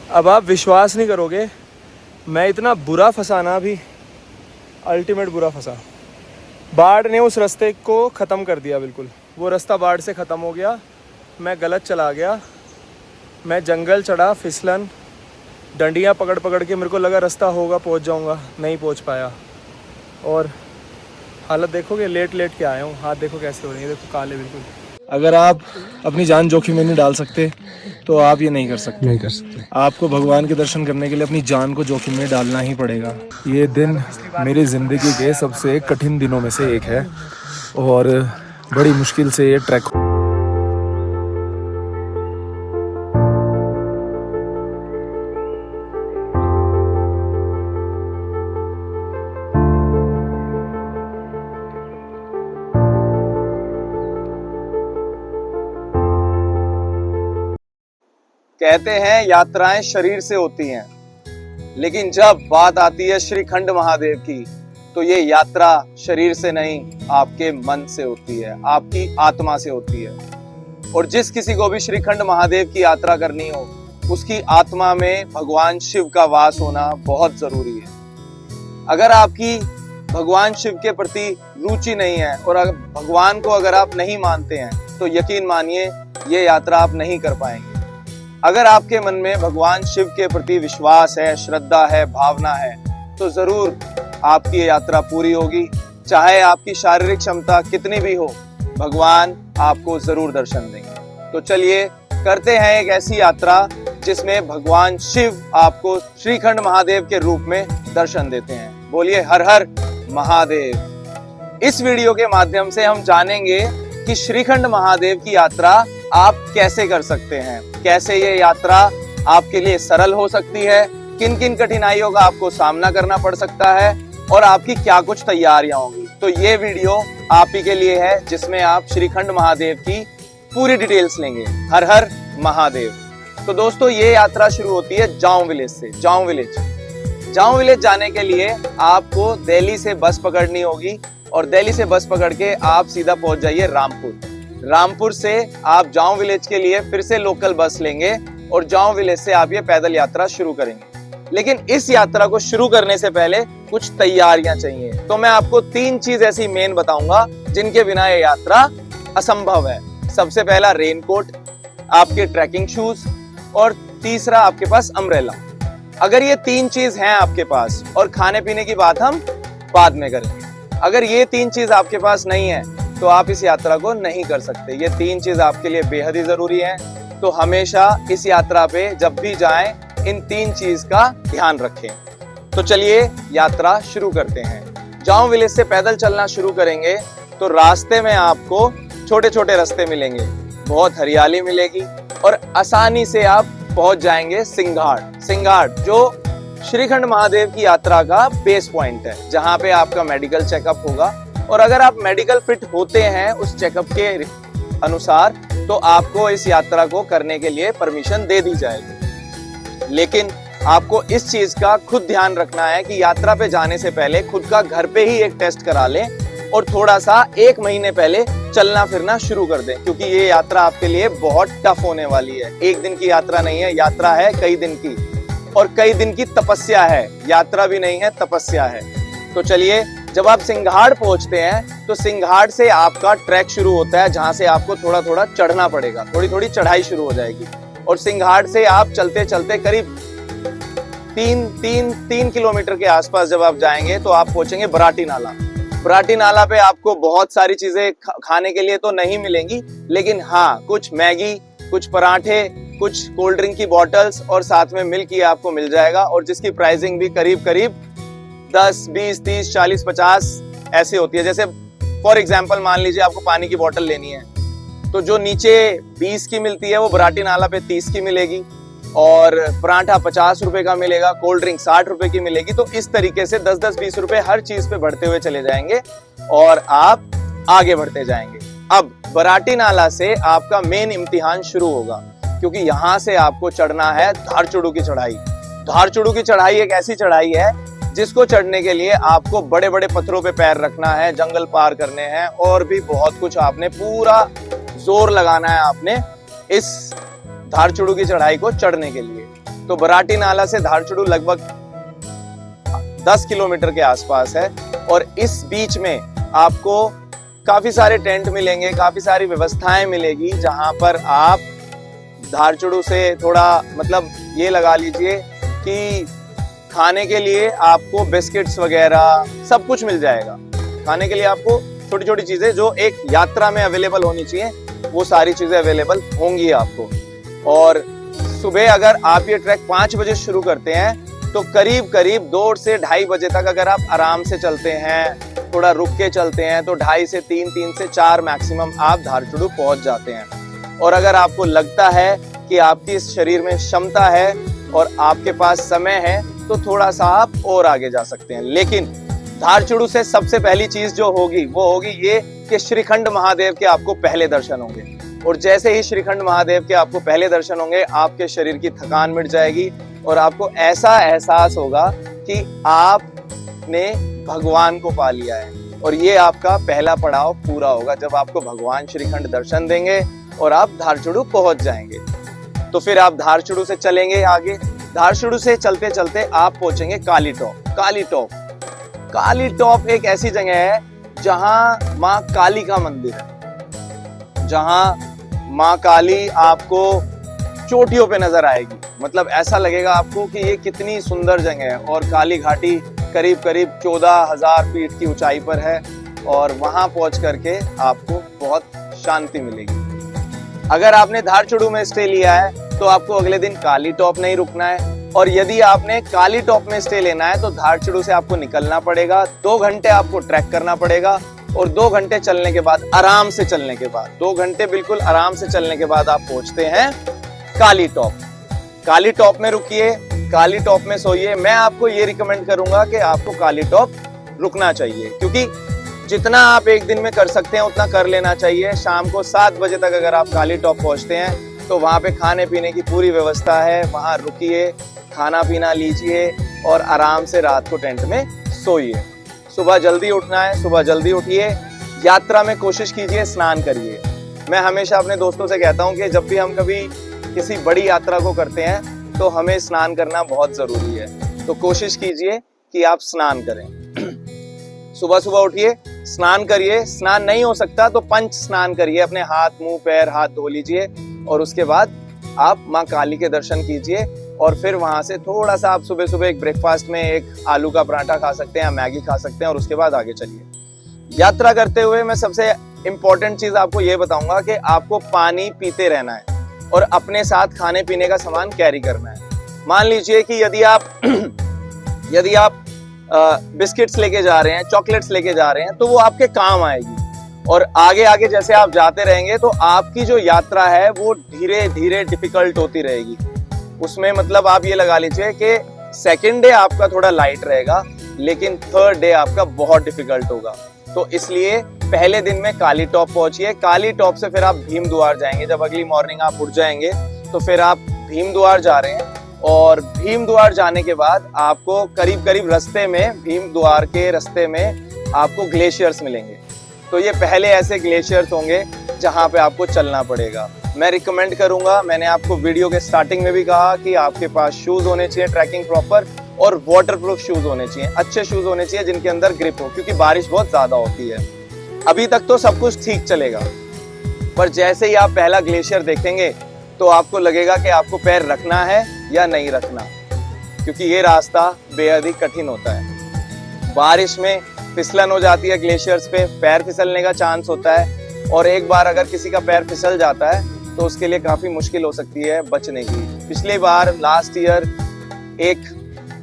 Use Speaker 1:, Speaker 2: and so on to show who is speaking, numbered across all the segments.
Speaker 1: अब आप विश्वास नहीं करोगे, मैं इतना बुरा फंसा ना, अभी अल्टीमेट बुरा फंसा। बाढ़ ने उस रास्ते को ख़त्म कर दिया बिल्कुल। वो रास्ता बाढ़ से ख़त्म हो गया, मैं गलत चला गया, मैं जंगल चढ़ा, फिसलन, डंडियाँ पकड़ पकड़ के मेरे को लगा रास्ता होगा, पहुंच जाऊंगा, नहीं पहुंच पाया। और हालत देखोगे, लेट लेट के आया हूँ, हाथ देखो कैसे हो रही है, देखो काले बिल्कुल। अगर आप अपनी जान जोखिम में नहीं डाल सकते तो आप ये नहीं कर सकते। आपको भगवान के दर्शन करने के लिए अपनी जान को जोखिम में डालना ही पड़ेगा। ये दिन मेरी ज़िंदगी के सबसे कठिन दिनों में से एक है और बड़ी मुश्किल से ये ट्रैक।
Speaker 2: कहते हैं यात्राएं शरीर से होती हैं, लेकिन जब बात आती है श्रीखंड महादेव की तो ये यात्रा शरीर से नहीं, आपके मन से होती है, आपकी आत्मा से होती है। और जिस किसी को भी श्रीखंड महादेव की यात्रा करनी हो, उसकी आत्मा में भगवान शिव का वास होना बहुत जरूरी है। अगर आपकी भगवान शिव के प्रति रुचि नहीं है और भगवान को अगर आप नहीं मानते हैं तो यकीन मानिए ये यात्रा आप नहीं कर पाएंगे। अगर आपके मन में भगवान शिव के प्रति विश्वास है, श्रद्धा है, भावना है, तो जरूर आपकी यात्रा पूरी होगी। चाहे आपकी शारीरिक क्षमता कितनी भी हो, भगवान आपको जरूर दर्शन देंगे। तो चलिए करते हैं एक ऐसी यात्रा जिसमें भगवान शिव आपको श्रीखंड महादेव के रूप में दर्शन देते हैं। बोलिए हर हर महादेव। इस वीडियो के माध्यम से हम जानेंगे कि श्रीखंड महादेव की यात्रा आप कैसे कर सकते हैं, कैसे ये यात्रा आपके लिए सरल हो सकती है, किन किन कठिनाइयों का आपको सामना करना पड़ सकता है और आपकी क्या कुछ तैयारियां होंगी। तो ये वीडियो आप ही के लिए है जिसमें आप श्रीखंड महादेव की पूरी डिटेल्स लेंगे। हर हर महादेव। तो दोस्तों ये यात्रा शुरू होती है जाऊं विलेज से। जाऊं विलेज जाने के लिए आपको दिल्ली से बस पकड़नी होगी और दिल्ली से बस पकड़ के आप सीधा पहुंच जाइए रामपुर से आप जाऊं विलेज के लिए फिर से लोकल बस लेंगे और जाऊं विलेज से आप ये पैदल यात्रा शुरू करेंगे। लेकिन इस यात्रा को शुरू करने से पहले कुछ तैयारियां चाहिए। तो मैं आपको 3 चीज ऐसी मेन बताऊंगा जिनके बिना ये यात्रा असंभव है। सबसे पहला रेनकोट, आपके ट्रैकिंग शूज और तीसरा आपके पास अम्ब्रेला। अगर ये 3 चीज हैं आपके पास, और खाने पीने की बात हम बाद में करेंगे, अगर ये 3 चीज आपके पास नहीं है तो आप इस यात्रा को नहीं कर सकते। ये 3 चीज आपके लिए बेहद ही जरूरी है। तो हमेशा इस यात्रा पे जब भी जाएं इन 3 चीज का ध्यान रखें। तो चलिए यात्रा शुरू करते हैं। जाऊं विलेज से पैदल चलना शुरू करेंगे तो रास्ते में आपको छोटे छोटे रास्ते मिलेंगे, बहुत हरियाली मिलेगी और आसानी से आप पहुंच जाएंगे सिंघाड़, जो श्रीखंड महादेव की यात्रा का बेस पॉइंट है, जहां पे आपका मेडिकल चेकअप होगा। और अगर आप मेडिकल फिट होते हैं उस चेकअप के अनुसार तो आपको इस यात्रा को करने के लिए परमिशन दे दी जाएगी। लेकिन आपको इस चीज का खुद ध्यान रखना है कि यात्रा पे जाने से पहले खुद का घर पे ही एक टेस्ट करा लें और थोड़ा सा 1 महीने पहले चलना फिरना शुरू कर दें, क्योंकि ये यात्रा आपके लिए बहुत टफ होने वाली है। 1 दिन की यात्रा नहीं है, यात्रा है कई दिन की, और कई दिन की तपस्या है। यात्रा भी नहीं है, तपस्या है। तो चलिए, जब आप सिंघाड़ पहुंचते हैं तो सिंघाड़ से आपका ट्रैक शुरू होता है, जहां से आपको थोड़ा थोड़ा चढ़ना पड़ेगा, थोड़ी थोड़ी चढ़ाई शुरू हो जाएगी। और सिंघाड़ से आप चलते चलते करीब 3 किलोमीटर के आसपास जब आप जाएंगे तो आप पहुंचेंगे बराटी नाला पे आपको बहुत सारी चीजें खाने के लिए तो नहीं मिलेंगी, लेकिन हाँ, कुछ मैगी, कुछ पराठे, कुछ कोल्ड ड्रिंक की बॉटल्स और साथ में मिल्क ही आपको मिल जाएगा, और जिसकी प्राइसिंग भी करीब करीब 10, 20, 30, 40, 50 ऐसे होती है। जैसे फॉर एग्जाम्पल मान लीजिए आपको पानी की बोतल लेनी है तो जो नीचे 20 की मिलती है वो बराटी नाला पे 30 की मिलेगी, और पराठा 50 रुपए का मिलेगा, कोल्ड ड्रिंक 60 रुपए की मिलेगी। तो इस तरीके से 10-10, 20 रुपए हर चीज पे बढ़ते हुए चले जाएंगे और आप आगे बढ़ते जाएंगे। अब बराटी नाला से आपका मेन इम्तिहान शुरू होगा, क्योंकि यहाँ से आपको चढ़ना है धारचूड़ू की चढ़ाई। धारचूड़ू की चढ़ाई एक ऐसी चढ़ाई है जिसको चढ़ने के लिए आपको बड़े बड़े पत्थरों पे पैर रखना है, जंगल पार करने हैं और भी बहुत कुछ, आपने पूरा जोर लगाना है आपने इस धारचूड़ू की चढ़ाई को चढ़ने के लिए। तो बराटी नाला से धारचूड़ू लगभग 10 किलोमीटर के आसपास है और इस बीच में आपको काफी सारे टेंट मिलेंगे, काफी सारी व्यवस्थाएं मिलेगी, जहां पर आप धारचूड़ू से थोड़ा मतलब ये लगा लीजिए कि खाने के लिए आपको बिस्किट्स वगैरह सब कुछ मिल जाएगा। खाने के लिए आपको छोटी छोटी चीजें जो एक यात्रा में अवेलेबल होनी चाहिए वो सारी चीजें अवेलेबल होंगी आपको। और सुबह अगर आप ये ट्रैक 5 बजे शुरू करते हैं तो करीब करीब 2 से 2:30 बजे तक अगर आप आराम से चलते हैं, थोड़ा रुक के चलते हैं, तो 2:30 से 3, 3 से 4 मैक्सिमम आप धारचूड़ू पहुंच जाते हैं। और अगर आपको लगता है कि आपकी इस शरीर में क्षमता है और आपके पास समय है तो थोड़ा सा आप और आगे जा सकते हैं। लेकिन धारचूड़ू से सबसे पहली चीज जो होगी वो होगी ये कि श्रीखंड महादेव के आपको पहले दर्शन होंगे। और जैसे ही श्रीखंड महादेव के आपको पहले दर्शन होंगे आपके शरीर की थकान मिट जाएगी और आपको ऐसा एहसास होगा कि आपने भगवान को पा लिया है। और ये आपका पहला पड़ाव पूरा होगा जब आपको भगवान श्रीखंड दर्शन देंगे और आप धारचूड़ू पहुंच जाएंगे। तो फिर आप धारचूड़ू से चलेंगे आगे। धारचूड़ू से चलते चलते आप पहुंचेंगे काली टॉप। काली टॉप एक ऐसी जगह है जहां माँ काली का मंदिर है, जहां माँ काली आपको चोटियों पे नजर आएगी। मतलब ऐसा लगेगा आपको कि ये कितनी सुंदर जगह है। और काली घाटी करीब करीब 14,000 फीट की ऊंचाई पर है और वहां पहुंच करके आपको बहुत शांति मिलेगी। अगर आपने धारचूड़ू में स्टे लिया है तो आपको अगले दिन काली टॉप नहीं रुकना है। और यदि आपने काली टॉप में स्टे लेना है तो धारचूड़ू से आपको निकलना पड़ेगा। 2 घंटे आपको ट्रैक करना पड़ेगा और 2 घंटे चलने के बाद, आराम से चलने के बाद, 2 घंटे बिल्कुल आराम से चलने के बाद आप पहुंचते हैं काली टॉप। काली टॉप में रुकिए, काली टॉप में सोइए। मैं आपको ये रिकमेंड करूंगा कि आपको काली टॉप रुकना चाहिए, क्योंकि जितना आप एक दिन में कर सकते हैं उतना कर लेना चाहिए। शाम को 7 बजे तक अगर आप काली टॉप पहुंचते हैं तो वहां पे खाने पीने की पूरी व्यवस्था है। वहां रुकिए, खाना पीना लीजिए और आराम से रात को टेंट में सोइए। सुबह जल्दी उठना है, सुबह जल्दी उठिए। यात्रा में कोशिश कीजिए स्नान करिए। मैं हमेशा अपने दोस्तों से कहता हूं कि जब भी हम कभी किसी बड़ी यात्रा को करते हैं तो हमें स्नान करना बहुत जरूरी है। तो कोशिश कीजिए कि आप स्नान करें। सुबह सुबह उठिए, स्नान करिए। स्नान नहीं हो सकता तो पंच स्नान करिए, अपने हाथ मुंह पैर हाथ धो लीजिए और उसके बाद आप माँ काली के दर्शन कीजिए। और फिर वहां से थोड़ा सा आप सुबह सुबह एक ब्रेकफास्ट में एक आलू का पराठा खा सकते हैं, मैगी खा सकते हैं और उसके बाद आगे चलिए। यात्रा करते हुए मैं सबसे इंपॉर्टेंट चीज आपको ये बताऊंगा कि आपको पानी पीते रहना है और अपने साथ खाने पीने का सामान कैरी करना है। मान लीजिए कि यदि आप बिस्किट्स लेके जा रहे हैं, चॉकलेट्स लेके जा रहे हैं तो वो आपके काम आएगी। और आगे आगे जैसे आप जाते रहेंगे तो आपकी जो यात्रा है वो धीरे धीरे डिफिकल्ट होती रहेगी। उसमें मतलब आप ये लगा लीजिए कि सेकंड डे आपका थोड़ा लाइट रहेगा लेकिन थर्ड डे आपका बहुत डिफिकल्ट होगा। तो इसलिए पहले दिन में काली टॉप पहुंचिए। काली टॉप से फिर आप भीम द्वार जाएंगे। जब अगली मॉर्निंग आप उठ जाएंगे तो फिर आप भीम द्वार जा रहे हैं और भीम द्वार जाने के बाद आपको करीब करीब रास्ते में, भीम द्वार के रास्ते में आपको ग्लेशियर्स मिलेंगे। तो ये पहले ऐसे ग्लेशियर्स होंगे जहां पे आपको चलना पड़ेगा। मैं रिकमेंड करूंगा, मैंने आपको वीडियो के स्टार्टिंग में भी कहा कि आपके पास शूज होने चाहिए ट्रैकिंग प्रॉपर और वाटरप्रूफ शूज होने चाहिए। अच्छे शूज होने चाहिए जिनके अंदर ग्रिप हो, क्योंकि बारिश बहुत ज्यादा होती है। अभी तक तो सब कुछ ठीक चलेगा, पर जैसे ही आप पहला ग्लेशियर देखेंगे तो आपको लगेगा कि आपको पैर रखना है या नहीं रखना, क्योंकि ये रास्ता बेहद ही कठिन होता है। बारिश में फिसलन हो जाती है ग्लेशियर्स पे, पैर फिसलने का चांस होता है और एक बार अगर किसी का पैर फिसल जाता है तो उसके लिए काफी मुश्किल हो सकती है बचने की। पिछली बार लास्ट ईयर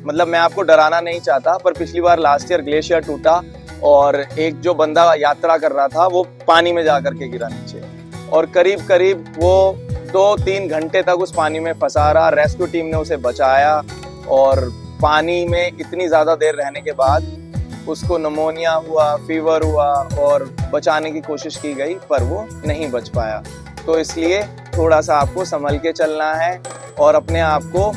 Speaker 2: मतलब मैं आपको डराना नहीं चाहता, पर पिछली बार लास्ट ईयर ग्लेशियर टूटा और एक जो बंदा यात्रा कर रहा था वो पानी में जा करके गिरा नीचे और करीब करीब वो 2-3 घंटे तक उस पानी में फंसा रहा। रेस्क्यू टीम ने उसे बचाया और पानी में इतनी ज्यादा देर रहने के बाद उसको निमोनिया हुआ, फीवर हुआ और बचाने की कोशिश की गई पर वो नहीं बच पाया। तो इसलिए थोड़ा सा आपको संभल के चलना है और अपने आप को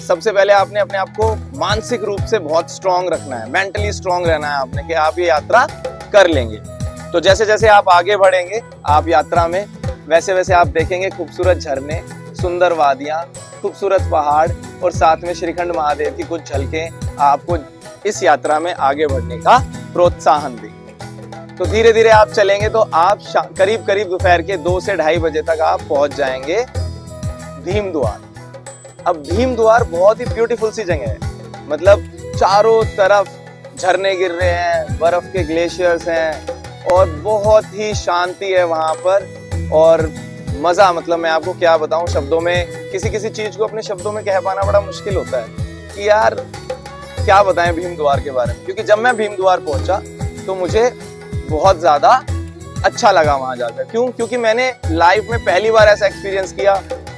Speaker 2: सबसे पहले आपने अपने आप को मानसिक रूप से बहुत स्ट्रांग रखना है, मेंटली स्ट्रांग रहना है आपने कि आप ये यात्रा कर लेंगे। तो जैसे जैसे आप आगे बढ़ेंगे आप यात्रा में, वैसे वैसे आप देखेंगे खूबसूरत झरने, सुंदर वादियां, खूबसूरत पहाड़ और साथ में श्रीखंड महादेव की कुछ झलकें आपको इस यात्रा में आगे बढ़ने का प्रोत्साहन देंगे। तो धीरे धीरे आप चलेंगे तो आप करीब करीब दोपहर के 2 से 2:30 बजे तक आप पहुंच जाएंगे भीम द्वार। अब भीम द्वार बहुत ही ब्यूटीफुल सी जगह है, मतलब चारों तरफ झरने गिर रहे हैं, बर्फ के ग्लेशियर्स हैं और बहुत ही शांति है वहां पर और मजा, मतलब मैं आपको क्या बताऊं शब्दों में, किसी किसी चीज को अपने शब्दों में कह पाना बड़ा मुश्किल होता है कि यार क्या बताएं भीम द्वार के बारे में। क्योंकि जब मैं भीम द्वार पहुंचा तो मुझे बहुत ज्यादा अच्छा लगा वहां जाकर। क्यों? क्योंकि मैंने लाइफ में पहली बार ऐसा एक्सपीरियंस किया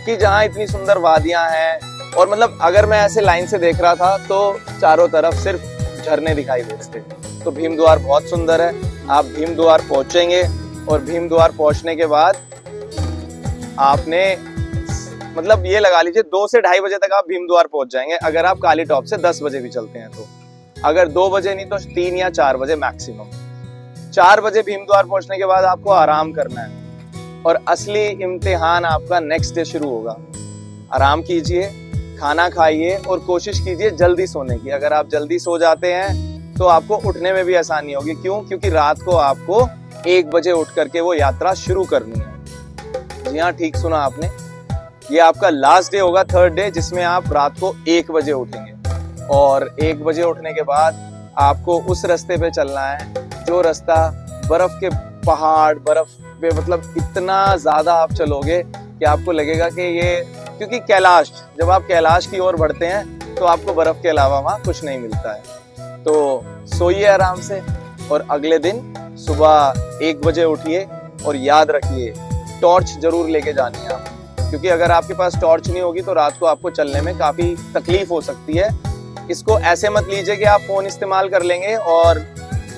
Speaker 2: कि जहाँ इतनी सुंदर वादियां हैं और मतलब अगर मैं ऐसे लाइन से देख रहा था तो चारों तरफ सिर्फ झरने दिखाई दे रहे थे। तो भीम द्वार बहुत सुंदर है। आप भीम द्वार पहुंचेंगे और भीम द्वार पहुंचने के बाद आपने मतलब ये लगा लीजिए 2 से 2:30 बजे तक आप भीम द्वार पहुंच जाएंगे, अगर आप काली टॉप से 10 बजे भी चलते हैं तो। अगर 2 बजे नहीं तो 3 या 4 बजे मैक्सिमम। 4 बजे भीम द्वार पहुंचने के बाद आपको आराम करना है और असली इम्तिहान आपका नेक्स्ट डे शुरू होगा। आराम कीजिए, खाना खाइए और कोशिश कीजिए जल्दी सोने की। अगर आप जल्दी सो जाते हैं तो आपको उठने में भी आसानी होगी। क्यों? क्योंकि रात को आपको 1 बजे उठ करके वो यात्रा शुरू करनी है। जी हाँ, ठीक सुना आपने, ये आपका लास्ट डे होगा, 3rd डे, जिसमें आप रात को 1 बजे उठेंगे और 1 बजे उठने के बाद आपको उस रास्ते पे चलना है जो रास्ता बर्फ के पहाड़, बर्फ पे मतलब इतना ज्यादा आप चलोगे कि आपको लगेगा कि ये, क्योंकि कैलाश, जब आप कैलाश की ओर बढ़ते हैं तो आपको बर्फ के अलावा वहां कुछ नहीं मिलता है। तो सोइए आराम से और अगले दिन सुबह 1 बजे उठिए और याद रखिए टॉर्च जरूर लेके जानी है आप, क्योंकि अगर आपके पास टॉर्च नहीं होगी तो रात को आपको चलने में काफी तकलीफ हो सकती है। इसको ऐसे मत लीजिए कि आप फोन इस्तेमाल कर लेंगे और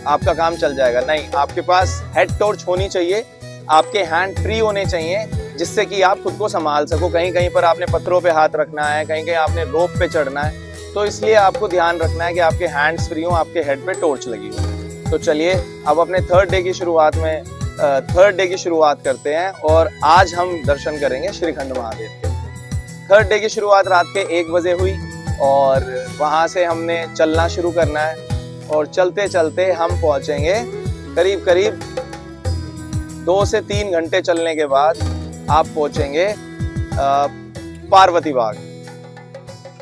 Speaker 2: आपका काम चल जाएगा। नहीं, आपके पास हेड टॉर्च होनी चाहिए, आपके हैंड फ्री होने चाहिए जिससे कि आप खुद को संभाल सको। कहीं कहीं पर आपने पत्थरों पे हाथ रखना है, कहीं कहीं आपने रोप पे चढ़ना है, तो इसलिए आपको ध्यान रखना है कि आपके हैंड्स फ्री हो, आपके हेड पे टॉर्च लगी हो। तो चलिए अब अपने 3rd डे की शुरुआत करते हैं और आज हम दर्शन करेंगे श्रीखंड महादेव के। 3rd डे की शुरुआत रात के 1 बजे हुई और वहां से हमने चलना शुरू करना है और चलते चलते हम पहुंचेंगे करीब करीब 2 से 3 घंटे चलने के बाद आप पहुंचेंगे पार्वती बाग।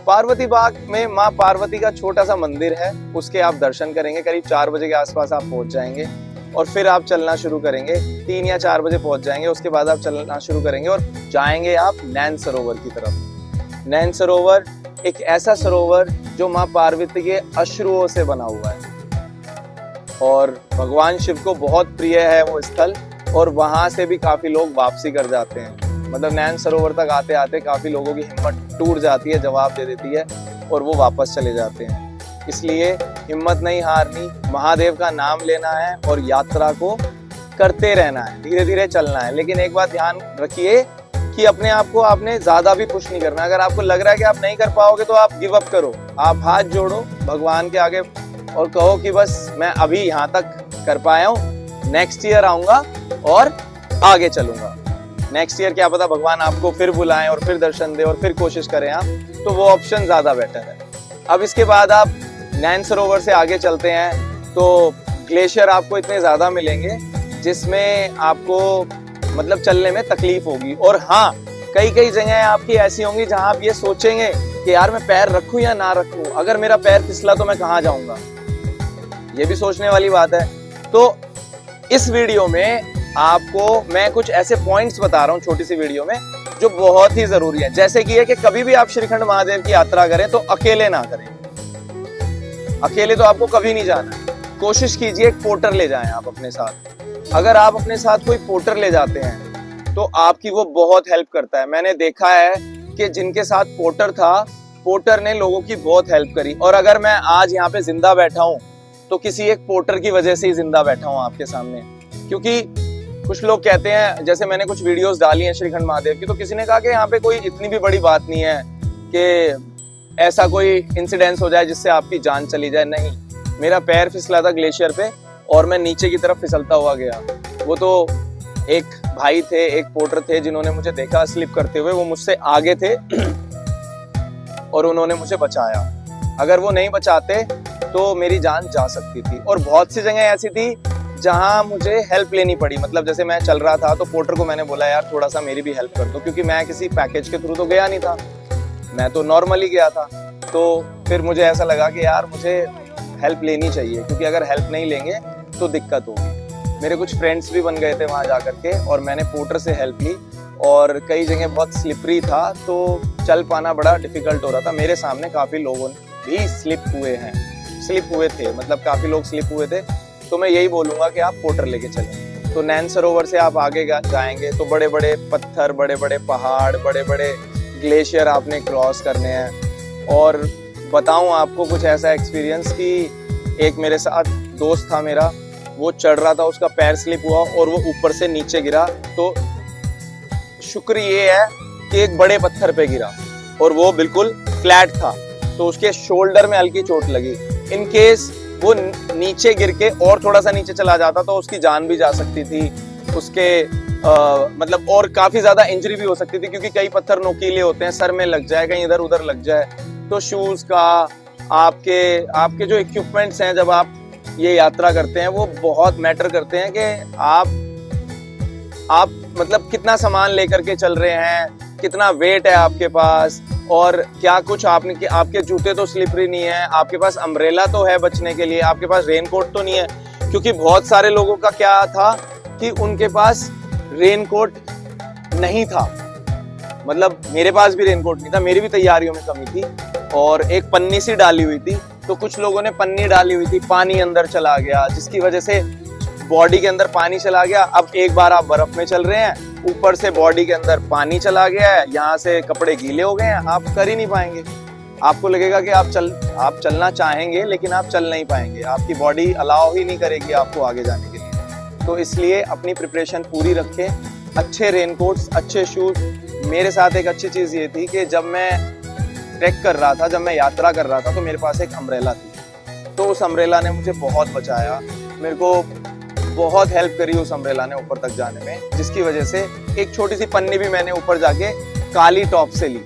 Speaker 2: पार्वती बाग में माँ पार्वती का छोटा सा मंदिर है, उसके आप दर्शन करेंगे। करीब 4 बजे के आसपास आप पहुंच जाएंगे और फिर आप चलना शुरू करेंगे। 3 या 4 बजे पहुंच जाएंगे, उसके बाद आप चलना शुरू करेंगे और जाएंगे आप नैन सरोवर की तरफ। नैन सरोवर एक ऐसा सरोवर जो माँ पार्वती के अश्रुओं से बना हुआ है और भगवान शिव को बहुत प्रिय है वो स्थल और वहां से भी काफी लोग वापसी कर जाते हैं। मतलब नैन सरोवर तक आते आते काफी लोगों की हिम्मत टूट जाती है, जवाब दे देती है और वो वापस चले जाते हैं। इसलिए हिम्मत नहीं हारनी, महादेव का नाम लेना है और यात्रा को करते रहना है, धीरे धीरे चलना है। लेकिन एक बात ध्यान रखिए कि अपने आप को आपने ज्यादा भी पुश नहीं करना। अगर आपको लग रहा है कि आप नहीं कर पाओगे तो आप गिव अप करो, आप हाथ जोड़ो भगवान के आगे और कहो कि बस मैं अभी यहाँ तक कर पाया हूँ, नेक्स्ट ईयर आऊंगा और आगे चलूंगा। नेक्स्ट ईयर क्या पता भगवान आपको फिर बुलाएं और फिर दर्शन दे और फिर कोशिश करें आप, तो वो ऑप्शन ज्यादा बेटर है। अब इसके बाद आप नैन सरोवर से आगे चलते हैं तो ग्लेशियर आपको इतने ज्यादा मिलेंगे जिसमें आपको मतलब चलने में तकलीफ होगी। और हाँ, कई कई जगह आपकी ऐसी होंगी जहां आप ये सोचेंगे कि यार मैं पैर रखूं या ना रखूं, अगर मेरा पैर फिसला तो मैं कहाँ जाऊंगा। ये भी सोचने वाली बात है। तो इस वीडियो में आपको मैं कुछ ऐसे पॉइंट्स बता रहा हूँ छोटी सी वीडियो में जो बहुत ही जरूरी है। जैसे कि है कि कभी भी आप श्रीखंड महादेव की यात्रा करें तो अकेले ना करें, अकेले तो आपको कभी नहीं जाना है। कोशिश कीजिए एक पोर्टर ले जाएं आप अपने साथ। अगर आप अपने साथ कोई पोर्टर ले जाते हैं तो आपकी वो बहुत हेल्प करता है। मैंने देखा है कि जिनके साथ पोर्टर था, पोर्टर ने लोगों की बहुत हेल्प करी। और अगर मैं आज यहाँ पे जिंदा बैठा हूँ तो किसी एक पोर्टर की वजह से ही जिंदा बैठा हूँ आपके सामने। क्योंकि कुछ लोग कहते हैं, जैसे मैंने कुछ वीडियोस डाली हैं श्रीखंड महादेव की, तो किसी ने कहा कि यहाँ पे कोई इतनी भी बड़ी बात नहीं है कि ऐसा कोई इंसिडेंस हो जाए जिससे आपकी जान चली जाए। नहीं, मेरा पैर फिसला था ग्लेशियर पे और मैं नीचे की तरफ फिसलता हुआ गया। वो तो एक भाई थे, एक पोर्टर थे जिन्होंने मुझे देखा स्लिप करते हुए, वो मुझसे आगे थे और उन्होंने मुझे बचाया। अगर वो नहीं बचाते तो मेरी जान जा सकती थी। और बहुत सी जगह ऐसी थी जहां मुझे हेल्प लेनी पड़ी। मतलब जैसे मैं चल रहा था तो पोर्टर को मैंने बोला यार थोड़ा सा मेरी भी हेल्प कर दो, क्योंकि मैं किसी पैकेज के थ्रू तो गया नहीं था, मैं तो नॉर्मली गया था। तो फिर मुझे ऐसा लगा कि यार मुझे हेल्प लेनी चाहिए, क्योंकि अगर हेल्प नहीं लेंगे तो दिक्कत होगी। मेरे कुछ फ्रेंड्स भी बन गए थे वहां जा करके, और मैंने पोर्टर से हेल्प ली। और कई जगह बहुत स्लिपरी था तो चल पाना बड़ा डिफिकल्ट हो रहा था। मेरे सामने काफी लोगों भी स्लिप हुए थे, मतलब काफी लोग स्लिप हुए थे। तो मैं यही बोलूंगा कि आप पोर्टर लेके चलें। तो नैन सरोवर से आप आगे जाएंगे तो बड़े बड़े पत्थर, बड़े बड़े पहाड़, बड़े बड़े ग्लेशियर आपने क्रॉस करने हैं। और बताऊं आपको कुछ ऐसा एक्सपीरियंस कि एक मेरे साथ दोस्त था मेरा, वो चढ़ रहा था, उसका पैर स्लिप हुआ और वो ऊपर से नीचे गिरा। तो शुक्र ये है कि एक बड़े पत्थर पे गिरा और वो बिल्कुल फ्लैट था, तो उसके शोल्डर में हल्की चोट लगी। इन केस वो नीचे गिर के और थोड़ा सा नीचे चला जाता तो उसकी जान भी जा सकती थी, उसके मतलब और काफी ज्यादा इंजरी भी हो सकती थी, क्योंकि कई पत्थर नोकीले होते हैं, सर में लग जाए, कहीं इधर उधर लग जाए। तो शूज का, आपके जो इक्विपमेंट्स हैं जब आप ये यात्रा करते हैं वो बहुत मैटर करते हैं कि आप मतलब कितना सामान लेकर के चल रहे हैं, कितना वेट है आपके पास, और क्या कुछ आपके जूते तो स्लिपरी नहीं है, आपके पास अम्ब्रेला तो है बचने के लिए, आपके पास रेनकोट तो नहीं है। क्योंकि बहुत सारे लोगों का क्या था कि उनके पास रेनकोट नहीं था, मतलब मेरे पास भी रेनकोट नहीं था, मेरी भी तैयारियों में कमी थी। और एक पन्नी सी डाली हुई थी, तो कुछ लोगों ने पन्नी डाली हुई थी, पानी अंदर चला गया, जिसकी वजह से बॉडी के अंदर पानी चला गया। अब एक बार आप बर्फ में चल रहे हैं, ऊपर से बॉडी के अंदर पानी चला गया है, यहाँ से कपड़े गीले हो गए हैं, आप कर ही नहीं पाएंगे। आपको लगेगा कि आप चलना चाहेंगे लेकिन आप चल नहीं पाएंगे, आपकी बॉडी अलाउ ही नहीं करेगी आपको आगे जाने के लिए। तो इसलिए अपनी प्रिपरेशन पूरी रखें, अच्छे रेनकोट्स, अच्छे शूज। मेरे साथ एक अच्छी चीज ये थी कि जब मैं ट्रैक कर रहा था, जब मैं यात्रा कर रहा था, तो मेरे पास एक अम्ब्रेला थी। तो उस अम्ब्रेला ने मुझे बहुत बचाया, मेरे को बहुत हेल्प करी उस अम्ब्रेला ने ऊपर तक जाने में, जिसकी वजह से एक छोटी सी पन्नी भी मैंने ऊपर जाके काली टॉप से ली।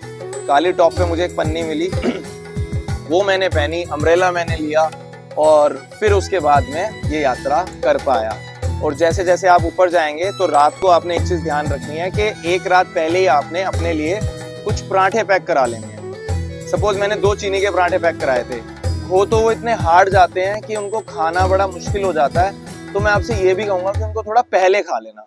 Speaker 2: काली टॉप पे मुझे एक पन्नी मिली वो मैंने पहनी, अम्ब्रेला मैंने लिया, और फिर उसके बाद में ये यात्रा कर पाया। और जैसे जैसे आप ऊपर जाएंगे तो रात को आपने एक चीज ध्यान रखनी है कि एक रात पहले ही आपने अपने लिए कुछ पराठे पैक करा लेने हैं। सपोज मैंने 2 चीनी के पराठे पैक कराए थे, तो वो इतने हार्ड जाते हैं कि उनको खाना बड़ा मुश्किल हो जाता है। तो मैं आपसे ये भी कहूंगा कि उनको थोड़ा पहले खा लेना,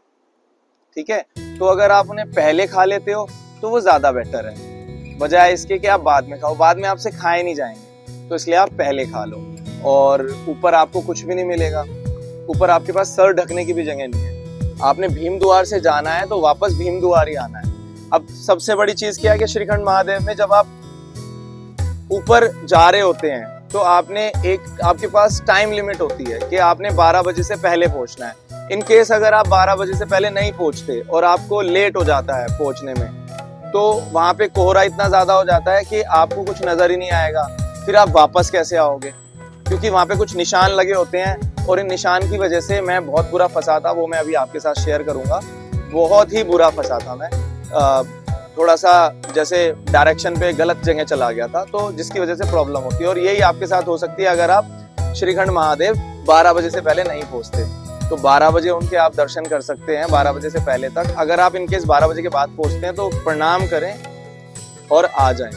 Speaker 2: ठीक है? तो अगर आप उन्हें पहले खा लेते हो तो वो ज्यादा बेटर है, बजाय इसके कि आप बाद में खाओ। बाद में आपसे खाए नहीं जाएंगे, तो इसलिए आप पहले खा लो। और ऊपर आपको कुछ भी नहीं मिलेगा, ऊपर आपके पास सर ढकने की भी जगह नहीं है। आपने भीम द्वार से जाना है तो वापस भीम द्वार ही आना है। अब सबसे बड़ी चीज क्या है कि श्रीखंड महादेव में जब आप ऊपर जा रहे होते हैं तो आपके पास टाइम लिमिट होती है कि आपने 12 बजे से पहले पहुंचना है। इन केस अगर आप 12 बजे से पहले नहीं पहुंचते और आपको लेट हो जाता है पहुंचने में, तो वहां पे कोहरा इतना ज्यादा हो जाता है कि आपको कुछ नजर ही नहीं आएगा। फिर आप वापस कैसे आओगे? क्योंकि वहां पे कुछ निशान लगे होते हैं, और इन निशान की वजह से मैं बहुत बुरा फंसा था, वो मैं अभी आपके साथ शेयर करूंगा। बहुत ही बुरा फंसा था मैं, थोड़ा सा जैसे डायरेक्शन पे गलत जगह चला गया था, तो जिसकी वजह से प्रॉब्लम होती है। और यही आपके साथ हो सकती है अगर आप श्रीखंड महादेव 12 बजे से पहले नहीं पहुंचते। तो 12 बजे उनके आप दर्शन कर सकते हैं, 12 बजे से पहले तक। अगर आप इनकेस 12 बजे के बाद पहुंचते हैं तो प्रणाम करें और आ जाएं,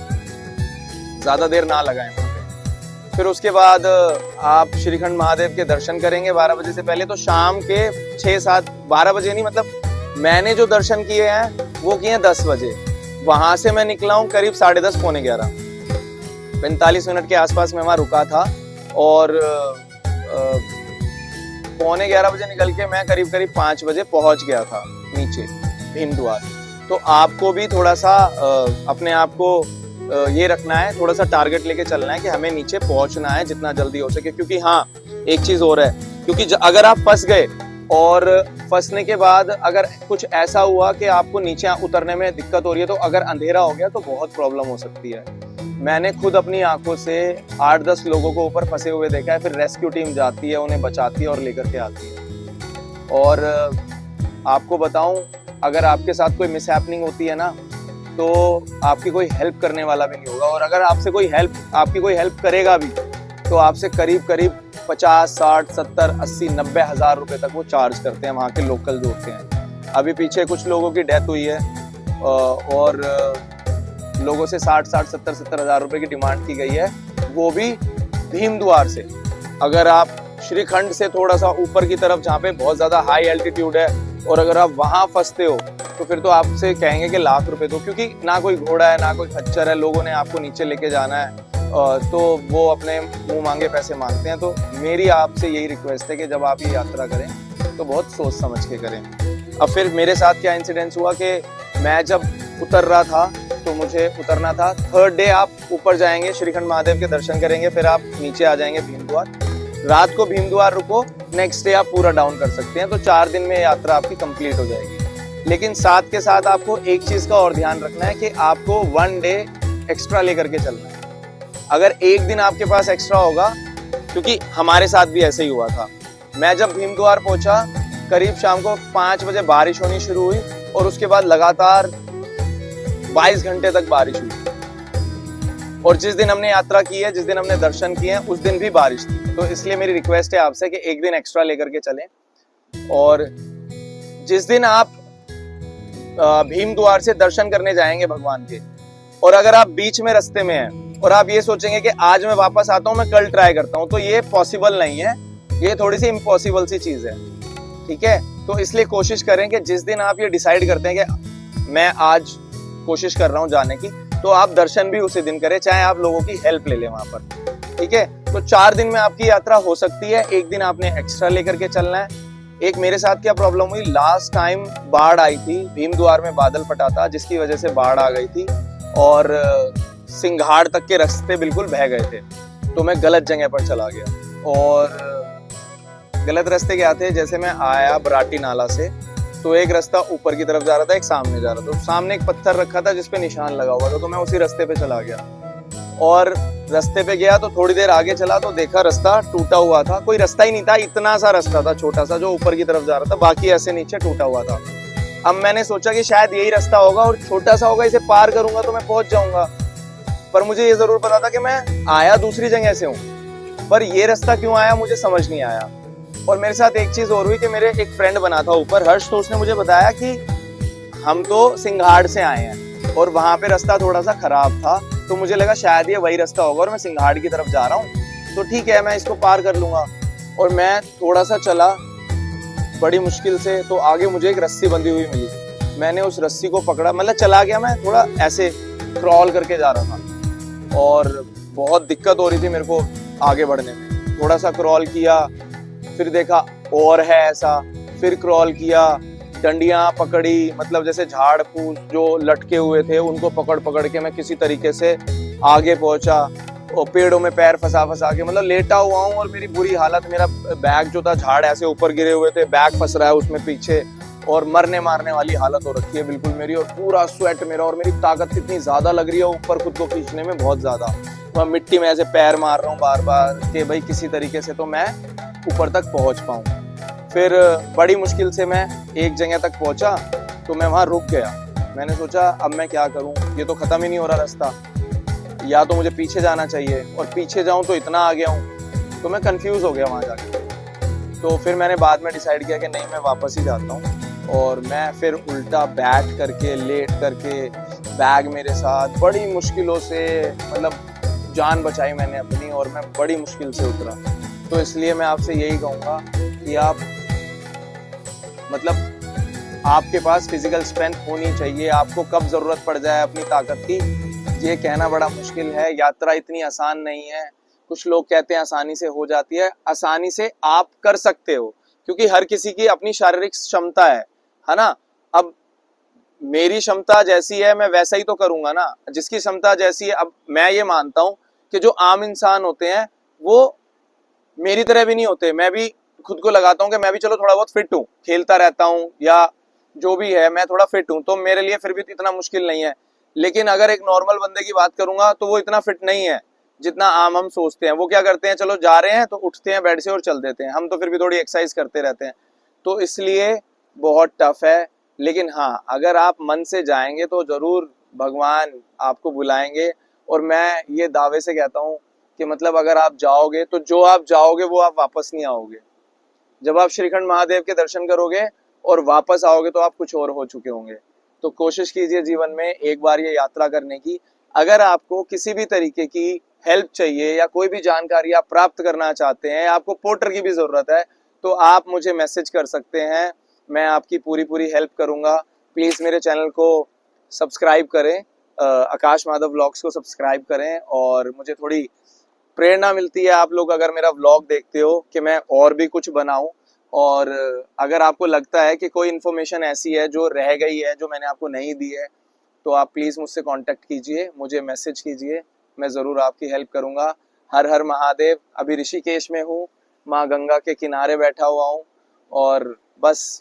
Speaker 2: ज्यादा देर ना लगाएं वहां पे। फिर उसके बाद आप श्रीखंड महादेव के दर्शन करेंगे 12 बजे से पहले। तो शाम के 6-7, 12 बजे नहीं, मतलब मैंने जो दर्शन किए हैं वो किए 10 बजे। वहां से मैं निकला हूँ करीब 10:30 पौने 11, 45 मिनट के आसपास मैं वहां रुका था। और पौने 11 बजे निकल के मैं करीब 5 बजे पहुंच गया था नीचे भीम द्वार। तो आपको भी थोड़ा सा अपने आप को ये रखना है, थोड़ा सा टारगेट लेके चलना है कि हमें नीचे पहुंचना है जितना जल्दी हो सके। क्योंकि हाँ, एक चीज और है, क्योंकि अगर आप फंस गए और फंसने के बाद अगर कुछ ऐसा हुआ कि आपको नीचे उतरने में दिक्कत हो रही है, तो अगर अंधेरा हो गया तो बहुत प्रॉब्लम हो सकती है। मैंने खुद अपनी आंखों से 8-10 लोगों को ऊपर फंसे हुए देखा है। फिर रेस्क्यू टीम जाती है, उन्हें बचाती है और लेकर के आती है। और आपको बताऊं, अगर आपके साथ कोई मिसहैपनिंग होती है ना, तो आपकी कोई हेल्प करने वाला भी नहीं होगा, और अगर आपकी कोई हेल्प करेगा भी तो आपसे करीब करीब 50, 60, 70, 80, 90 हज़ार रुपए तक वो चार्ज करते हैं वहाँ के लोकल जो होते हैं। अभी पीछे कुछ लोगों की डेथ हुई है और लोगों से 60, 70 हज़ार रुपए की डिमांड की गई है, वो भी भीम द्वार से। अगर आप श्रीखंड से थोड़ा सा ऊपर की तरफ जहाँ पे बहुत ज्यादा हाई एल्टीट्यूड है, और अगर आप वहां फंसते हो तो फिर तो आपसे कहेंगे कि लाख रुपए दो, क्योंकि ना कोई घोड़ा है ना कोई खच्चर है, लोगों ने आपको नीचे लेके जाना है, तो वो अपने मुंह मांगे पैसे मांगते हैं। तो मेरी आपसे यही रिक्वेस्ट है कि जब आप ये यात्रा करें तो बहुत सोच समझ के करें। अब फिर मेरे साथ क्या इंसिडेंस हुआ कि मैं जब उतर रहा था, तो मुझे उतरना था, 3rd डे आप ऊपर जाएंगे, श्रीखंड महादेव के दर्शन करेंगे, फिर आप नीचे आ जाएंगे भीम द्वार, रात को भीम द्वार रुको, नेक्स्ट डे आप पूरा डाउन कर सकते हैं। तो 4 दिन में यात्रा आपकी कंप्लीट हो जाएगी। लेकिन साथ के साथ आपको एक चीज का और ध्यान रखना है कि आपको 1 डे एक्स्ट्रा लेकर के चलना है। अगर एक दिन आपके पास एक्स्ट्रा होगा, क्योंकि हमारे साथ भी ऐसे ही हुआ था, मैं जब भीम द्वार पहुंचा करीब शाम को 5 बजे बारिश होनी शुरू हुई, और उसके बाद लगातार 22 घंटे तक बारिश हुई, और जिस दिन हमने यात्रा की है, जिस दिन हमने दर्शन किए हैं, उस दिन भी बारिश थी। तो इसलिए मेरी रिक्वेस्ट है आपसे कि एक दिन एक्स्ट्रा लेकर के चलें। और जिस दिन आप भीम द्वार से दर्शन करने जाएंगे भगवान के, और अगर आप बीच में रास्ते में हैं और आप ये सोचेंगे कि आज मैं वापस आता हूं, मैं कल ट्राई करता हूं, तो ये पॉसिबल नहीं है, ये थोड़ी सी इम्पॉसिबल सी चीज है, ठीक है। तो इसलिए कोशिश करें कि जिस दिन आप ये डिसाइड करते हैं कि मैं आज कोशिश कर रहा हूं जाने की, तो आप दर्शन भी उसी दिन करें, चाहे आप लोगों की हेल्प ले लें वहां पर, ठीक है। तो 4 दिन में आपकी यात्रा हो सकती है, एक दिन आपने एक्स्ट्रा लेकर के चलना है। एक मेरे साथ क्या प्रॉब्लम हुई, लास्ट टाइम बाढ़ आई थी, भीम द्वार में बादल फटा था, जिसकी वजह से बाढ़ आ गई थी, और सिंघाड़ तक के रास्ते बिल्कुल बह गए थे। तो मैं गलत जगह पर चला गया, और गलत रास्ते क्या थे, जैसे मैं आया बराटी नाला से, तो एक रास्ता ऊपर की तरफ जा रहा था, एक सामने जा रहा था, तो सामने एक पत्थर रखा था जिसपे निशान लगा हुआ था, तो मैं उसी रास्ते पे चला गया, और रास्ते पे गया तो थोड़ी देर आगे चला तो देखा रास्ता टूटा हुआ था, कोई रास्ता ही नहीं था, इतना सा रास्ता था छोटा सा जो ऊपर की तरफ जा रहा था, बाकी ऐसे नीचे टूटा हुआ था। अब मैंने सोचा कि शायद यही रास्ता होगा और छोटा सा होगा, इसे पार करूंगा तो मैं पहुंच जाऊंगा, पर मुझे ये जरूर पता था कि मैं आया दूसरी जगह से हूँ, पर ये रास्ता क्यों आया मुझे समझ नहीं आया। और मेरे साथ एक चीज और हुई कि मेरे एक फ्रेंड बना था ऊपर, हर्ष, तो उसने मुझे बताया कि हम तो सिंघाड़ से आए हैं और वहां पे रास्ता थोड़ा सा खराब था, तो मुझे लगा शायद ये वही रास्ता होगा और मैं सिंघाड़ की तरफ जा रहा हूँ, तो ठीक है मैं इसको पार कर लूंगा। और मैं थोड़ा सा चला बड़ी मुश्किल से, तो आगे मुझे एक रस्सी बंधी हुई मिली, मैंने उस रस्सी को पकड़ा, मतलब चला गया, मैं थोड़ा ऐसे क्रॉल करके जा रहा था और बहुत दिक्कत हो रही थी मेरे को आगे बढ़ने में। थोड़ा सा क्रॉल किया, फिर देखा और है ऐसा, फिर क्रॉल किया, डंडियां पकड़ी, मतलब जैसे झाड़ फूस जो लटके हुए थे उनको पकड़ पकड़ के मैं किसी तरीके से आगे पहुंचा, और पेड़ों में पैर फंसा फंसा के मतलब लेटा हुआ हूँ, और मेरी बुरी हालत, मेरा बैग जो था, झाड़ ऐसे ऊपर गिरे हुए थे, बैग फंस रहा है उसमें पीछे, और मरने मारने वाली हालत हो रखी है बिल्कुल मेरी, और पूरा स्वेट मेरा, और मेरी ताकत कितनी ज्यादा लग रही है ऊपर खुद को खींचने में, बहुत ज्यादा। मैं मिट्टी में ऐसे पैर मार रहा हूँ बार बार कि भाई किसी तरीके से तो मैं ऊपर तक पहुंच पाऊं। फिर बड़ी मुश्किल से मैं एक जगह तक पहुंचा, तो मैं वहां रुक गया। मैंने सोचा अब मैं क्या करूं, ये तो खत्म ही नहीं हो रहा रास्ता, या तो मुझे पीछे जाना चाहिए, और पीछे जाऊं तो इतना आ गया हूं, तो मैं कंफ्यूज हो गया वहां जाके। तो फिर मैंने बाद में डिसाइड किया कि नहीं, मैं वापस ही जाता हूं, और मैं फिर उल्टा बैठ करके, लेट करके, बैग मेरे साथ, बड़ी मुश्किलों से, मतलब जान बचाई मैंने अपनी, और मैं बड़ी मुश्किल से उतरा। तो इसलिए मैं आपसे यही कहूँगा कि आप, मतलब आपके पास फिजिकल स्ट्रेंथ होनी चाहिए, आपको कब जरूरत पड़ जाए अपनी ताकत की ये कहना बड़ा मुश्किल है। यात्रा इतनी आसान नहीं है, कुछ लोग कहते हैं आसानी से हो जाती है, आसानी से आप कर सकते हो, क्योंकि हर किसी की अपनी शारीरिक क्षमता है ना। अब मेरी क्षमता जैसी है मैं वैसा ही तो करूंगा ना, जिसकी क्षमता जैसी है। अब मैं ये मानता हूं कि जो आम इंसान होते हैं वो मेरी तरह भी नहीं होते, मैं भी खुद को लगाता हूँ कि मैं भी चलो थोड़ा बहुत फिट हूँ, खेलता रहता हूँ या जो भी है, मैं थोड़ा फिट हूँ, तो मेरे लिए फिर भी इतना मुश्किल नहीं है। लेकिन अगर एक नॉर्मल बंदे की बात करूंगा तो वो इतना फिट नहीं है जितना आम हम सोचते हैं। वो क्या करते हैं, चलो जा रहे हैं तो उठते हैं बेड से और चल देते हैं, हम तो फिर भी थोड़ी एक्सरसाइज करते रहते हैं। तो इसलिए बहुत टफ है, लेकिन हाँ अगर आप मन से जाएंगे तो जरूर भगवान आपको बुलाएंगे। और मैं ये दावे से कहता हूँ कि मतलब अगर आप जाओगे तो जो आप जाओगे वो आप वापस नहीं आओगे। जब आप श्रीखंड महादेव के दर्शन करोगे और वापस आओगे तो आप कुछ और हो चुके होंगे। तो कोशिश कीजिए जीवन में एक बार ये यात्रा करने की। अगर आपको किसी भी तरीके की हेल्प चाहिए या कोई भी जानकारी आप प्राप्त करना चाहते हैं, आपको पोर्टर की भी जरूरत है, तो आप मुझे मैसेज कर सकते हैं, मैं आपकी पूरी पूरी हेल्प करूंगा। प्लीज मेरे चैनल को सब्सक्राइब करें, आकाश माधव व्लॉग्स को सब्सक्राइब करें। और मुझे थोड़ी प्रेरणा मिलती है आप लोग अगर मेरा व्लॉग देखते हो कि मैं और भी कुछ बनाऊं। और अगर आपको लगता है कि कोई इन्फॉर्मेशन ऐसी है जो रह गई है, जो मैंने आपको नहीं दी है, तो आप प्लीज़ मुझसे कांटेक्ट कीजिए, मुझे मैसेज कीजिए, मैं ज़रूर आपकी हेल्प करूंगा। हर हर महादेव। अभी ऋषिकेश में हूँ, माँ गंगा के किनारे बैठा हुआ हूँ, और बस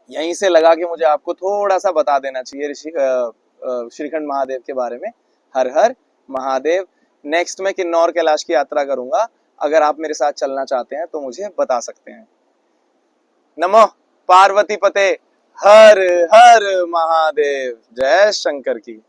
Speaker 2: यहीं से लगा कि मुझे आपको थोड़ा सा बता देना चाहिए श्रीखंड महादेव के बारे में। हर हर महादेव। नेक्स्ट मैं किन्नौर कैलाश की यात्रा करूंगा, अगर आप मेरे साथ चलना चाहते हैं तो मुझे बता सकते हैं। नमो पार्वती पते। हर हर महादेव। जय शंकर की।